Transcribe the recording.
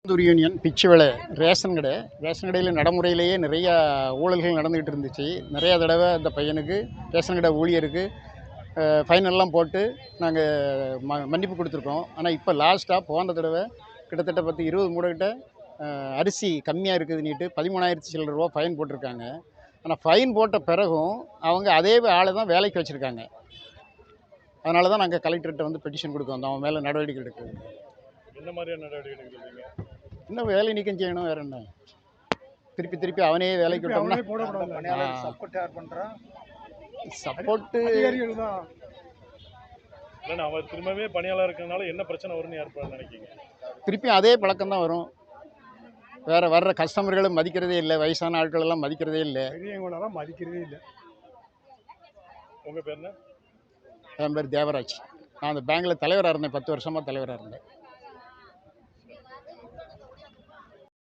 Tirupattur union பிச்சு விலை ration கடையில் நடைமுறையிலேயே நிறையா ஊழல்கள் நடந்துக்கிட்டு இருந்துச்சு. நிறையா தடவை அந்த பையனுக்கு ரேஷன் கடை ஊழியருக்கு ஃபைனல்லாம் போட்டு நாங்கள் மன்னிப்பு கொடுத்துருக்கோம். ஆனால் இப்போ லாஸ்ட்டாக போன தடவை கிட்டத்தட்ட 10-20 மூடைக்கிட்ட அரிசி கம்மியாக இருக்குதுன்னுட்டு 13,000 சில்லற ரூபா ஃபைன் போட்டிருக்காங்க. ஆனால் ஃபைன் போட்ட பிறகும் அவங்க அதே ஆளை தான் வேலைக்கு வச்சுருக்காங்க. அதனால தான் நாங்கள் கலெக்டர்கிட்ட வந்து பெட்டிஷன் கொடுக்க வந்தோம், அவன் மேலே நடவடிக்கை எடுக்குது. என்ன மாதிரியான நடவடிக்கை எடுக்கிறீங்க? இன்னும் வேலை நீக்கம் செய்யணும், வேற என்ன. திருப்பி அவனே வேலைக்கு விட்டோம்னா சப்போர்ட்டு இல்லைன்னா அவர் திரும்பவே பணியாளர் இருக்கிறதுனால என்ன பிரச்சனை வரும்னு நினைக்கிறீங்க? திருப்பி அதே பழக்கம் தான் வரும். வேற வர்ற கஸ்டமர்களும் மதிக்கிறதே இல்லை, வயசான ஆட்கள் எல்லாம் மதிக்கிறதே இல்லை, மதிக்கிறதே இல்லை. உங்கள் பேர் என்ன? என் பேர் தேவராஜ். நான் அந்த பேங்க்கில் தலைவராக இருந்தேன், 10 வருஷமாக தலைவராக இருந்தேன்.